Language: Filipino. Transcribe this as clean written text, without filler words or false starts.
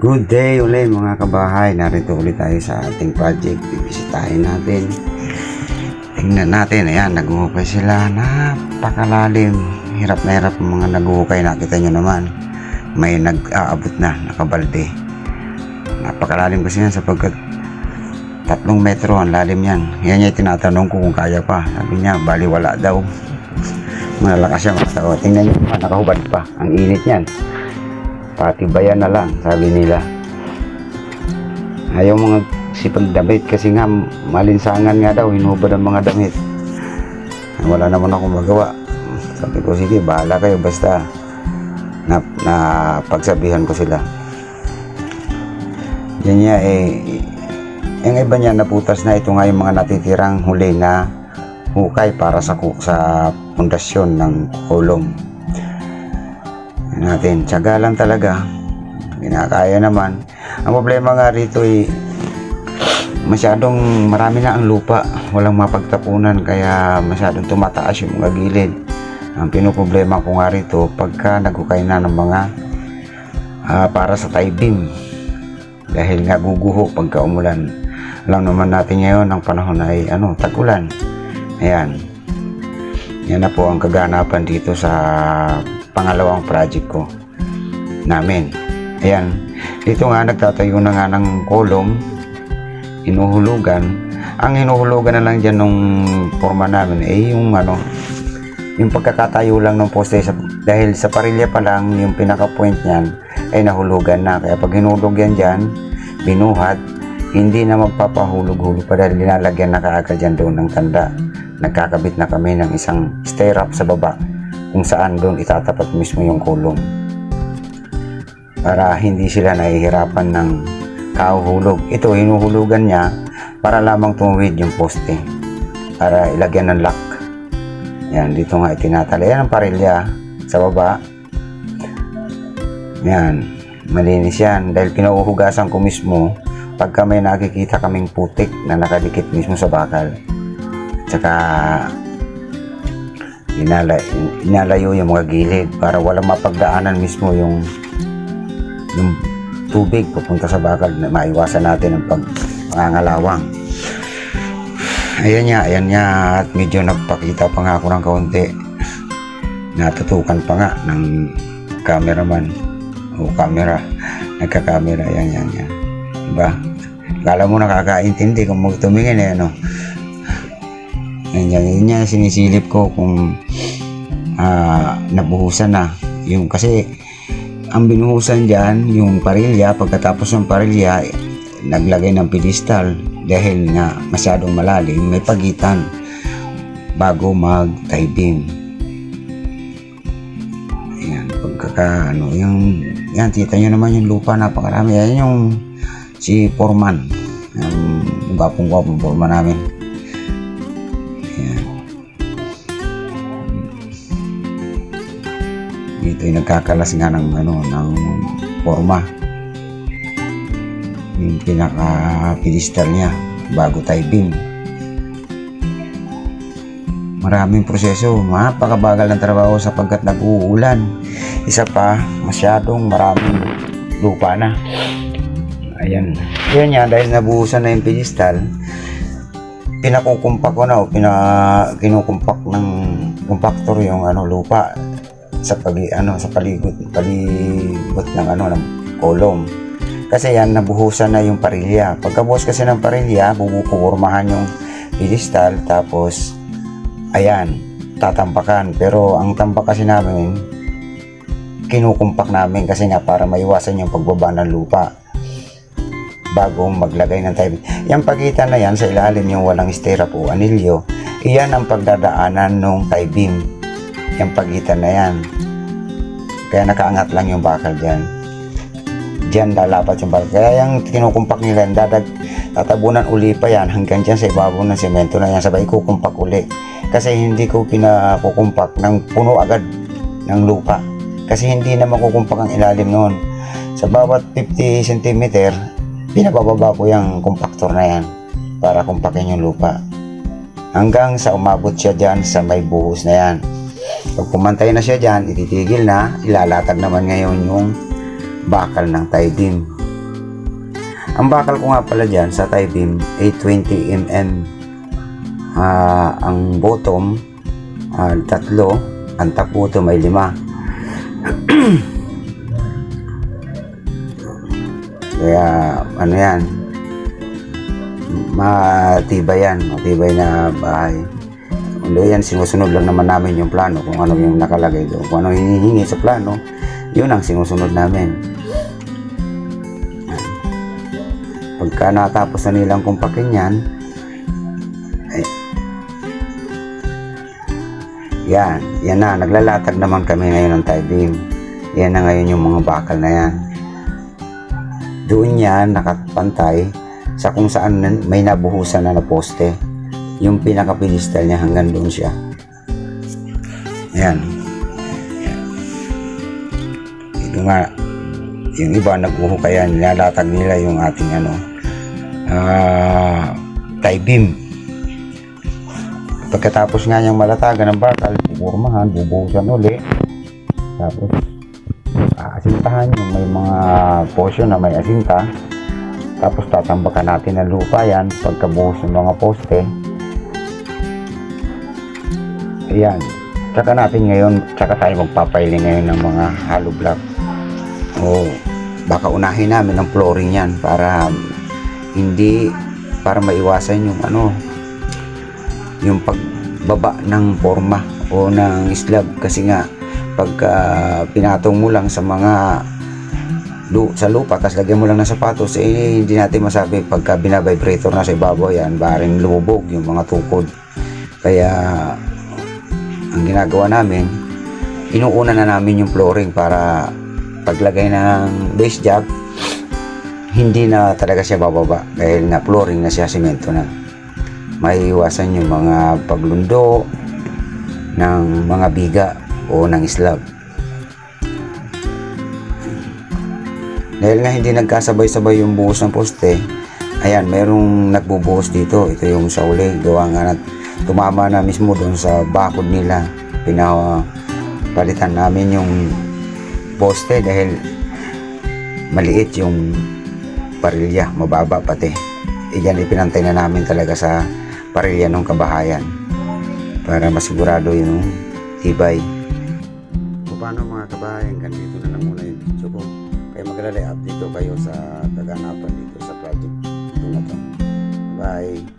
Good day ulit mga kabahay. Narito ulit tayo sa ating project. Bibisitahin natin. Tingnan natin. Ayan, naguhukay sila. Napakalalim. Hirap na hirap ang mga naguhukay. Nakita nyo naman. May nag-aabot na. Nakabalde. Napakalalim kasi yan sapagkat 3 metro ang lalim yan. Yan niya tinatanong ko kung kaya pa. Sabi niya, bali wala daw. Malalakas siya mga tao. Tingnan nyo, nakahubad pa. Ang init yan. Patibayan na lang, sabi nila. Ayaw mga sipag damit kasi nga malinsangan nga daw, hinubad ang mga damit. Wala naman akong magawa. Sabi ko, sige, bahala kayo basta na pagsabihan ko sila. Yan niya yung iba niya naputas na. Ito nga yung mga natitirang huli na hukay para sa pundasyon ng kolong natin. Tiyaga lang talaga, kinakaya naman. Ang problema nga rito masyadong marami na ang lupa, walang mapagtapunan, kaya masyadong tumataas yung mga gilid. Ang pinoproblema ko nga rito pagka naghukay na ng mga para sa tie beam, dahil nga guguho pagka umulan. Alam naman natin ngayon ang panahon ay tag-ulan. Ayan, yan na po ang kaganapan dito sa pangalawang project ko namin. Ayan, dito nga nagtatayo na nga ng kolong, hinuhulugan. Ang hinuhulugan na lang dyan nung forma namin yung pagkakatayo lang ng poste, dahil sa parilya pa lang yung pinaka point nyan ay nahulugan na. Kaya pag hinulog yan dyan, binuhat, hindi na magpapahulog-hulog pa dahil linalagyan na kaagad dyan doon ng tanda. Nagkakabit na kami ng isang stirrup sa baba kung saan doon itatapat mismo yung kulong para hindi sila nahihirapan ng kahuhulog. Ito, hinuhulugan niya para lamang tumawid yung poste para ilagyan ng lock. Yan, dito nga itinatala. Yan ang parilya sa baba. Yan, malinis yan dahil pinuhugasan ko mismo pagka may nakikita kaming putik na nakadikit mismo sa bakal. Tsaka inalayo yung mga gilid para walang mapagdaanan mismo yung tubig papunta sa bakal, na maiwasan natin ang pangangalawang. Ayan niya, at medyo nagpakita pa nga ako ng kaunti. Natutukan pa nga ng cameraman o camera, nagka-camera. Yan. Diba? Kala mo nakakaintindi kung tumingin Yan sinisilip ko kung nabuhusan na yung, kasi ang binuhusan dyan yung parilya. Pagkatapos ng parilya naglagay ng pedestal dahil nga masyadong malalim, may pagitan bago mag tie beam. Ayan, yan, kita nyo naman yung lupa, napakarami. Yan yung si Foreman, yung gwapong Foreman namin. Dito yung nagkakalas nga ng forma, yung pinaka pedestal niya bago tie beam. Maraming proseso, mapakabagal ng trabaho sapagkat nag-uulan. Isa pa, masyadong maraming lupa na. Ayan yan, dahil nabuhusan na yung pedestal, pinakukumpak ko na kinukumpak ng compactor yung lupa sa palibot ng ng kolong. Kasi yan, nabuhusan na yung parilya. Pagkabuhos kasi ng parilya, pupormahan yung pedestal, tapos ayan, tatampakan. Pero ang tampak kasi namin, kinukumpak namin kasi nga para maiwasan yung pagbaba ng lupa bago maglagay ng tie beam. Yung pagitan na yan sa ilalim, yung walang stirrup o anilyo, iyan ang pagdadaanan ng tie beam. Yung pagitan na yan, kaya nakaangat lang yung bakal dyan. Dyan lalapat yung bakal. Kaya yung kinukumpak nila, tatabunan uli pa yan hanggang dyan sa ibabaw ng semento na yan, sabay kukumpak uli. Kasi hindi ko pinakukumpak ng puno agad ng lupa, kasi hindi na makukumpak ang ilalim noon. Sa bawat 50 cm pinabababa ko yung compactor na yan para kumpakin yung lupa hanggang sa umabot siya dyan sa may buhos na yan. Pag pumantay na siya dyan, ititigil na, ilalatag naman ngayon yung bakal ng tie beam. Ang bakal ko nga pala dyan sa tie beam 820 mm. Ang bottom 3, ang taputo may 5. Kaya ano yan, matibay na bahay. Yan, sinusunod lang naman namin yung plano, kung ano yung nakalagay doon, kung ano hinihingi sa plano, yun ang sinusunod namin. Pagka natapos na nilang kumpakin yan, yan na, naglalatag naman kami ngayon ng tie beam. Yan na ngayon yung mga bakal na yan. Doon yan nakapantay sa kung saan may nabuhusan na poste. Yung pinaka-pedestal niya hanggang doon siya. Yan. Ito nga, yung iba nagbuho kaya nilalatag nila yung ating tie beam. Pagkatapos nga niyang malatagan ng bakal, pupormahan, bubuhusan uli. Tapos aasintahan yung may mga portion na may asinta. Tapos tatambakan natin ng lupa yan pagkabuhos ng mga poste. Ayan. Tsaka tayo magpapiling ngayon ng mga hollow block. O baka unahin namin ang flooring yan para maiwasan yung pagbaba ng forma o ng slab, kasi nga pagka pinatong mo lang sa lupa tapos lagyan mo lang ng sapatos, hindi natin masabi pagka binavibrator na sa ibabaw yan, baring lumubog yung mga tukod. Kaya ang ginagawa namin, inuuna na namin yung flooring para paglagay ng base job, hindi na talaga siya bababa dahil na flooring na siya, simento na. Maiiwasan yung mga paglundo ng mga biga o ng slab. Dahil nga hindi nagkasabay-sabay yung buhos ng poste, ayan, merong nagbubuhos dito. Ito yung sa uli, gawa nga tumama na mismo doon sa bakod nila. Pinapalitan namin yung poste dahil maliit yung parilya, mababa pati. Yan, ipinantay na namin talaga sa parilya ng kabahayan para masigurado yung tibay. So, paano mga kabahayan, ganito na lang muna yung video ko. Kaya maglalay update ko kayo sa kaganapan dito sa project ito na to. Bye!